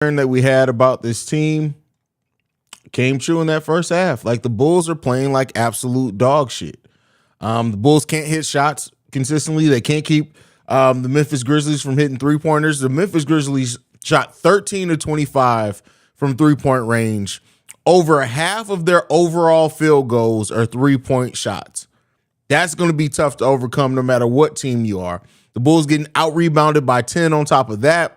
that we had about this team came true in that first half. Like, the Bulls are playing like absolute dog shit. The Bulls can't hit shots consistently. They can't keep the Memphis Grizzlies from hitting three-pointers. The Memphis Grizzlies shot 13 of 25 from three-point range. Over half of their overall field goals are three-point shots. That's going to be tough to overcome no matter what team you are. The Bulls getting out-rebounded by 10 on top of that.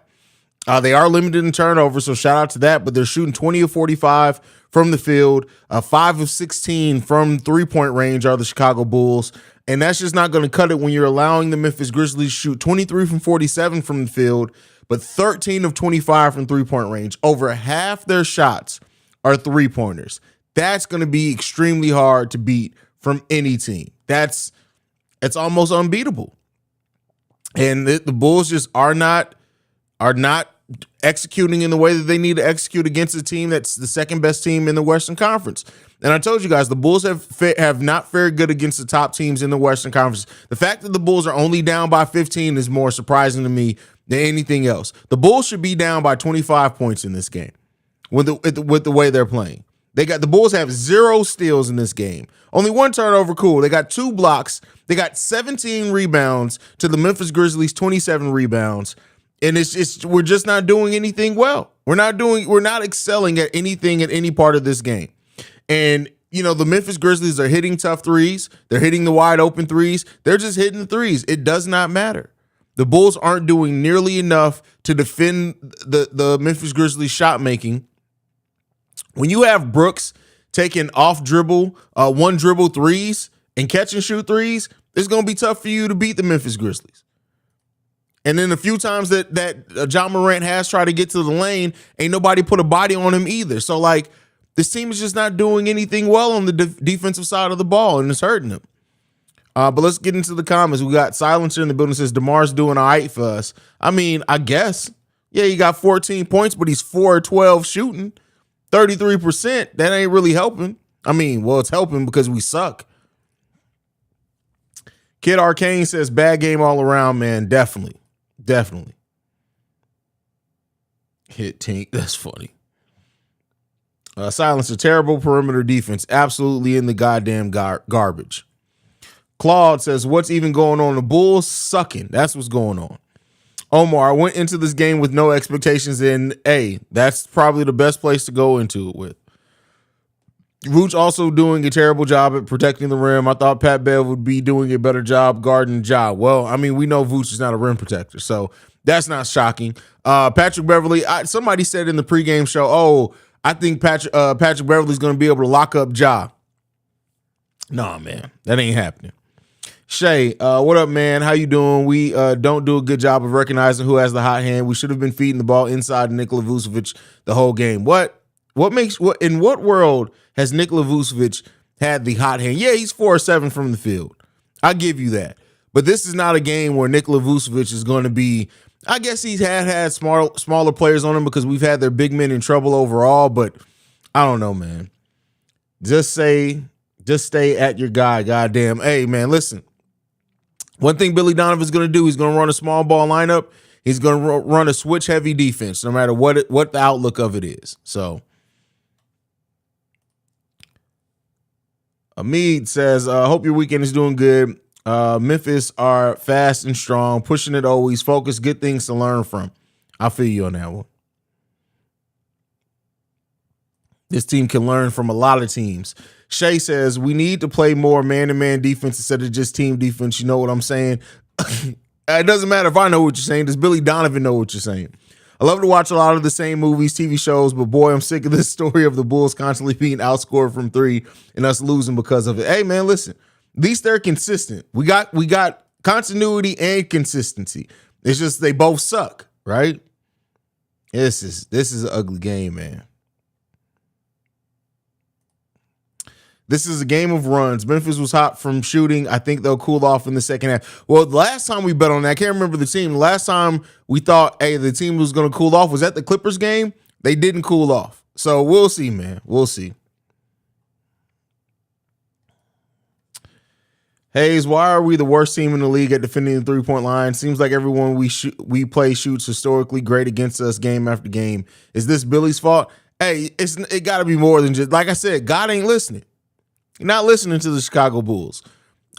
They are limited in turnovers, so shout out to that, but they're shooting 20 of 45 from the field. 5 of 16 from three-point range are the Chicago Bulls, and that's just not going to cut it when you're allowing the Memphis Grizzlies to shoot 23 from 47 from the field, but 13 of 25 from three-point range. Over half their shots are three-pointers. That's going to be extremely hard to beat from any team. It's almost unbeatable. And the Bulls just are not executing in the way that they need to execute against a team that's the second best team in the Western Conference. And I told you guys, the Bulls have not fared good against the top teams in the Western Conference. The fact that the Bulls are only down by 15 is more surprising to me than anything else. The Bulls should be down by 25 points in this game with the way they're playing. The Bulls have 0 steals in this game. Only 1 turnover, cool. They got 2 blocks. They got 17 rebounds to the Memphis Grizzlies 27 rebounds. And we're just not doing anything well. We're not excelling at anything at any part of this game. And the Memphis Grizzlies are hitting tough threes. They're hitting the wide open threes. They're just hitting the threes. It does not matter. The Bulls aren't doing nearly enough to defend the Memphis Grizzlies shot making. When you have Brooks taking off dribble, one dribble threes and catch and shoot threes, it's going to be tough for you to beat the Memphis Grizzlies. And then a few times that John Morant has tried to get to the lane, ain't nobody put a body on him either. So, like, this team is just not doing anything well on the defensive side of the ball, and it's hurting them. But let's get into the comments. We got Silencer in the building says, DeMar's doing all right for us. I mean, I guess. Yeah, he got 14 points, but he's 4 of 12 shooting. 33%. That ain't really helping. I mean, well, it's helping because we suck. Kid Arcane says, bad game all around, man. Definitely. Hit Tink. That's funny. Silencer, terrible perimeter defense. Absolutely in the goddamn garbage. Claude says, what's even going on? The Bulls sucking. That's what's going on. Omar, I went into this game with no expectations, and that's probably the best place to go into it with. Vooch also doing a terrible job at protecting the rim. I thought Pat Bev would be doing a better job guarding Ja. Well, I mean, we know Vooch is not a rim protector, so that's not shocking. Patrick Beverley, somebody said in the pregame show, I think Patrick Beverley's going to be able to lock up Ja. Nah, man, that ain't happening. Shay, what up, man? How you doing? We don't do a good job of recognizing who has the hot hand. We should have been feeding the ball inside Nikola Vucevic the whole game. In what world has Nikola Vucevic had the hot hand? Yeah, he's 4 or 7 from the field. I'll give you that. But this is not a game where Nikola Vucevic is going to be, I guess he's had smaller players on him because we've had their big men in trouble overall, but I don't know, man. Just stay at your guy, goddamn. Hey, man, listen. One thing Billy Donovan's going to do, he's going to run a small ball lineup. He's going to run a switch-heavy defense, no matter what the outlook of it is. So, Amid says, hope your weekend is doing good. Memphis are fast and strong, pushing it always, focus, good things to learn from. I feel you on that one. This team can learn from a lot of teams. Shay says, we need to play more man-to-man defense instead of just team defense. You know what I'm saying? It doesn't matter if I know what you're saying. Does Billy Donovan know what you're saying? I love to watch a lot of the same movies, TV shows, but boy, I'm sick of this story of the Bulls constantly being outscored from 3 and us losing because of it. Hey, man, listen. At least they're consistent. We got continuity and consistency. It's just they both suck, right? This is an ugly game, man. This is a game of runs. Memphis was hot from shooting. I think they'll cool off in the second half. Well, the last time we bet on that, I can't remember the team. The last time we thought, the team was going to cool off was at the Clippers game. They didn't cool off. So we'll see, man. We'll see. Haize, why are we the worst team in the league at defending the three-point line? Seems like everyone we play shoots historically great against us game after game. Is this Billy's fault? Hey, it got to be more than just, like I said, God ain't listening. You're not listening to the Chicago Bulls.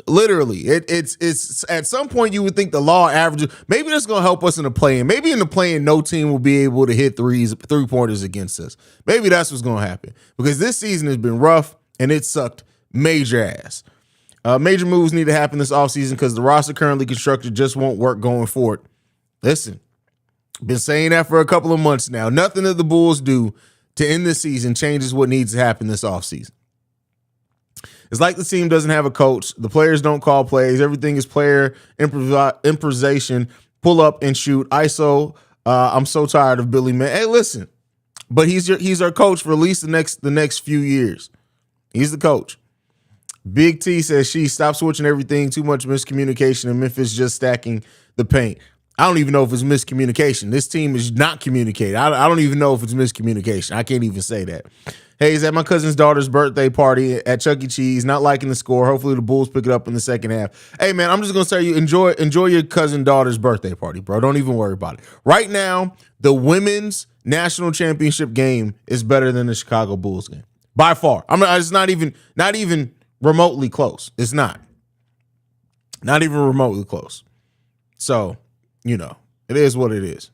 Literally, it's at some point you would think the law averages. Maybe that's going to help us in the play-in. Maybe in the play-in, no team will be able to hit three-pointers against us. Maybe that's what's going to happen because this season has been rough and it sucked major ass. Major moves need to happen this offseason because the roster currently constructed just won't work going forward. Listen, been saying that for a couple of months now. Nothing that the Bulls do to end the season changes what needs to happen this offseason. It's like the team doesn't have a coach. The players don't call plays. Everything is player improvisation, pull up and shoot. ISO. I'm so tired of Billy, man. Hey, listen, but he's our coach for at least the next few years. He's the coach. Big T says she stopped switching everything. Too much miscommunication and Memphis just stacking the paint. I don't even know if it's miscommunication. This team is not communicating. I don't even know if it's miscommunication. I can't even say that. Hey, is at my cousin's daughter's birthday party at Chuck E. Cheese. Not liking the score. Hopefully the Bulls pick it up in the second half. Hey, man, I'm just going to say you enjoy your cousin daughter's birthday party, bro. Don't even worry about it. Right now, the women's national championship game is better than the Chicago Bulls game. By far. It's not even remotely close. It's not even remotely close. So, it is what it is.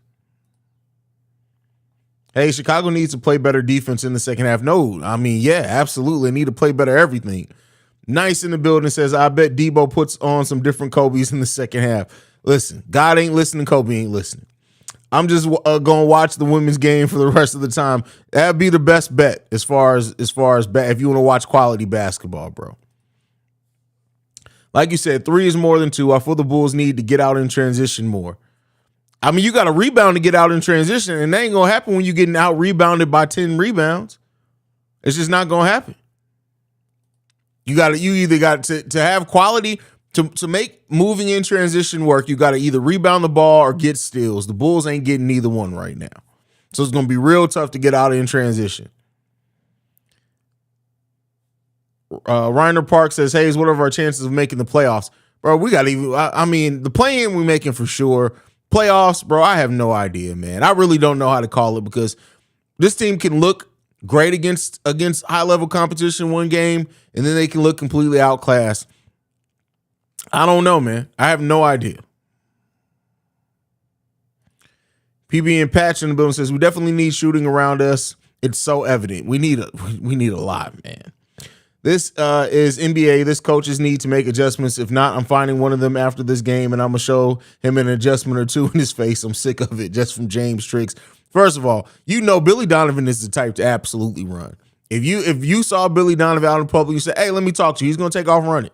Hey, Chicago needs to play better defense in the second half. No, yeah, absolutely. They need to play better everything. Nice in the building says, I bet Debo puts on some different Kobe's in the second half. Listen, God ain't listening. Kobe ain't listening. I'm just going to watch the women's game for the rest of the time. That'd be the best bet as far as if you want to watch quality basketball, bro. Like you said, 3 is more than 2. I feel the Bulls need to get out in transition more. You got to rebound to get out in transition, and that ain't going to happen when you're getting out rebounded by 10 rebounds. It's just not going to happen. You either got to have quality to make moving in transition work. You got to either rebound the ball or get steals. The Bulls ain't getting either one right now. So it's going to be real tough to get out in transition. Reiner Park says, Haize, what are our chances of making the playoffs? Bro, we got the play-in we making for sure. Playoffs, bro, I have no idea, man. I really don't know how to call it because this team can look great against high-level competition one game, and then they can look completely outclassed. I don't know, man. I have no idea. PB and Patch in the building says, we definitely need shooting around us. It's so evident. We need a lot, man. This is NBA. This coaches need to make adjustments. If not, I'm finding one of them after this game, and I'm going to show him an adjustment or two in his face. I'm sick of it, just from James Tricks. First of all, Billy Donovan is the type to absolutely run. If you saw Billy Donovan out in public, you say, hey, let me talk to you. He's going to take off running.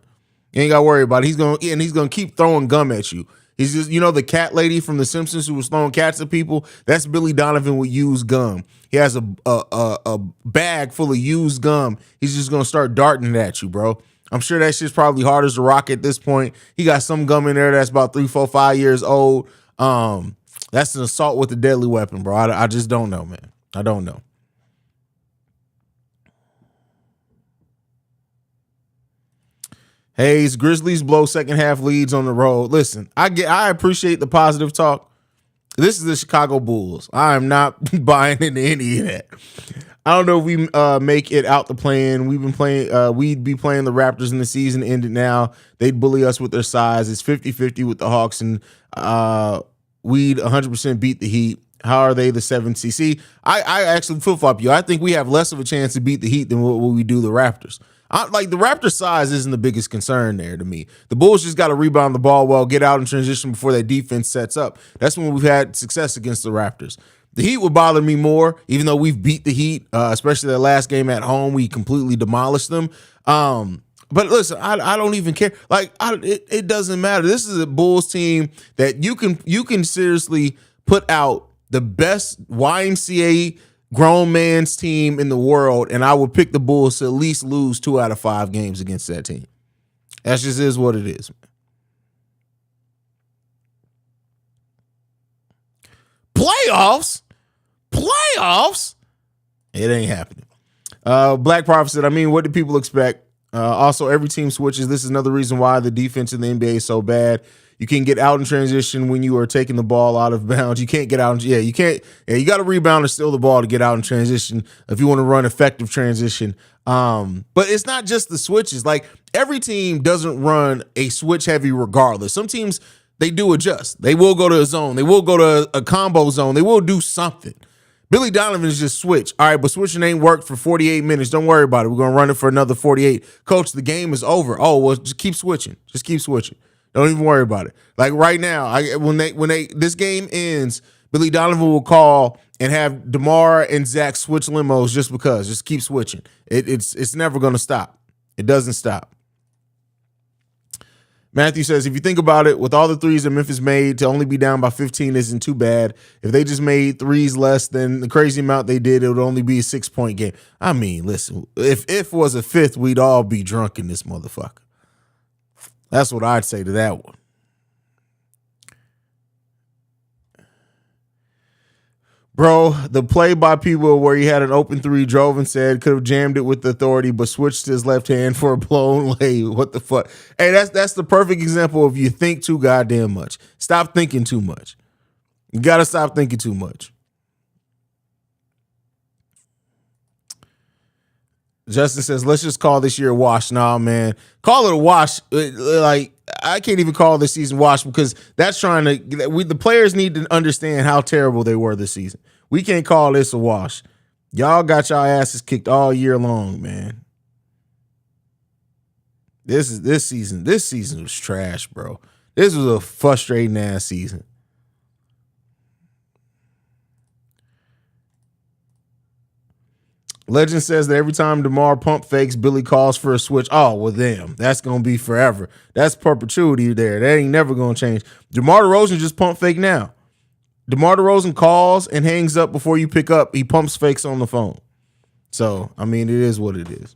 You ain't got to worry about it. He's going to keep throwing gum at you. He's just, the cat lady from The Simpsons who was throwing cats at people. That's Billy Donovan with used gum. He has a bag full of used gum. He's just gonna start darting it at you, bro. I'm sure that shit's probably hard as a rock at this point. He got some gum in there that's about 3, 4, 5 years old. That's an assault with a deadly weapon, bro. I just don't know, man. I don't know. Haize, Grizzlies blow second half leads on the road. Listen, I appreciate the positive talk. This is the Chicago Bulls. I am not buying into any of that. I don't know if we make it out the play-in. We'd be playing the Raptors and the season ended now. They'd bully us with their size. It's 50-50 with the Hawks, and we'd 100% beat the Heat. How are they the 7th seed? See, I actually flip-flop you. I think we have less of a chance to beat the Heat than what we do the Raptors. The Raptors' size isn't the biggest concern there to me. The Bulls just got to rebound the ball well, get out in transition before that defense sets up. That's when we've had success against the Raptors. The Heat would bother me more, even though we've beat the Heat, especially that last game at home. We completely demolished them. But listen, I don't even care. It doesn't matter. This is a Bulls team that you can seriously put out the best YMCA grown man's team in the world, and I would pick the Bulls to at least lose 2 out of 5 games against that team. That just is what it is. Playoffs? It ain't happening. Black Prophet said, what do people expect? Also, every team switches. This is another reason why the defense in the NBA is so bad. You can get out in transition when you are taking the ball out of bounds. You can't get out. You can't. Yeah, you got to rebound or steal the ball to get out in transition if you want to run effective transition. But it's not just the switches. Like, every team doesn't run a switch heavy regardless. Some teams, they do adjust. They will go to a zone. They will go to a combo zone. They will do something. Billy Donovan is just switch. All right, but switching ain't worked for 48 minutes. Don't worry about it. We're going to run it for another 48. Coach, the game is over. Oh, well, just keep switching. Just keep switching. Don't even worry about it. Like right now, when this game ends, Billy Donovan will call and have DeMar and Zach switch limos just because. Just keep switching. It's never going to stop. It doesn't stop. Matthew says, if you think about it, with all the threes that Memphis made, to only be down by 15 isn't too bad. If they just made threes less than the crazy amount they did, it would only be a 6-point game. I mean, listen, if was a fifth, we'd all be drunk in this motherfucker. That's what I'd say to that one. Bro, the play by people where he had an open three, drove and said could have jammed it with the authority, but switched his left hand for a blown lay. What the fuck? Hey, that's the perfect example of you think too goddamn much. Stop thinking too much. You got to stop thinking too much. Justin says, let's just call this year a wash. Nah, man. Call it a wash. Like, I can't even call this season wash because that's the players need to understand how terrible they were this season. We can't call this a wash. Y'all got y'all asses kicked all year long, man. This season was trash, bro. This was a frustrating ass season. Legend says that every time DeMar pump fakes, Billy calls for a switch. Oh, well, damn. That's going to be forever. That's perpetuity there. That ain't never going to change. DeMar DeRozan just pump fake now. DeMar DeRozan calls and hangs up before you pick up. He pumps fakes on the phone. So, I mean, it is what it is.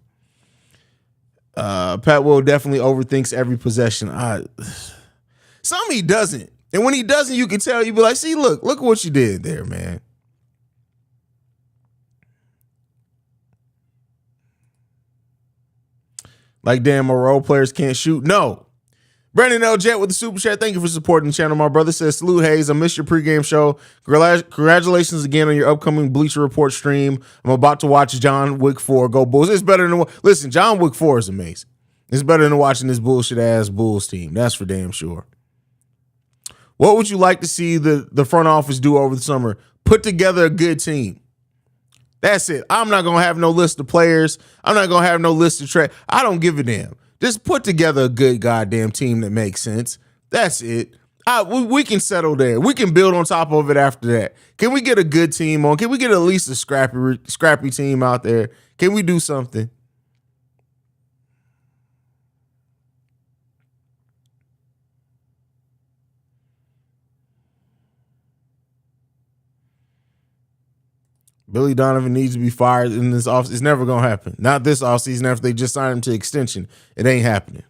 Pat Will definitely overthinks every possession. Some he doesn't. And when he doesn't, you can tell. You be like, see, look what you did there, man. Like, damn, my role players can't shoot. No. Brandon L. Jet with the super chat. Thank you for supporting the channel. My brother says, salute, Haize. I missed your pregame show. Congratulations again on your upcoming Bleacher Report stream. I'm about to watch John Wick 4. Go Bulls. It's better than... Listen, John Wick 4 is amazing. It's better than watching this bullshit-ass Bulls team. That's for damn sure. What would you like to see the front office do over the summer? Put together a good team. That's it. I'm not going to have no list of players. I'm not going to have no list of trade. I don't give a damn. Just put together a good goddamn team that makes sense. That's it. We can settle there. We can build on top of it after that. Can we get a good team on? Can we get at least a scrappy team out there? Can we do something? Billy Donovan needs to be fired in this offseason. It's never going to happen. Not this offseason after they just signed him to extension. It ain't happening.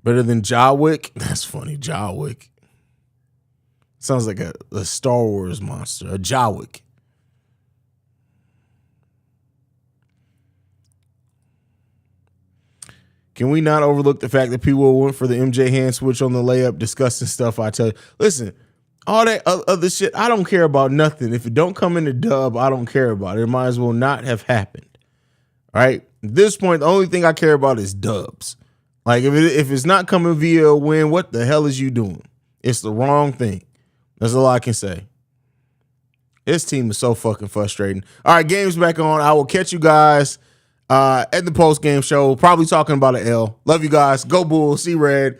Better than Jawick? That's funny. Jawick. Sounds like a Star Wars monster. A Jawick. Can we not overlook the fact that people went for the MJ hand switch on the layup, discussing stuff? I tell you, listen, all that other shit, I don't care about nothing. If it don't come in the dub, I don't care about it. It might as well not have happened. All right. At this point, the only thing I care about is dubs. Like if it's not coming via a win, what the hell is you doing? It's the wrong thing. That's all I can say. This team is so fucking frustrating. All right, game's back on. I will catch you guys at the post-game show, probably talking about an L. Love you guys. Go Bulls. See Red.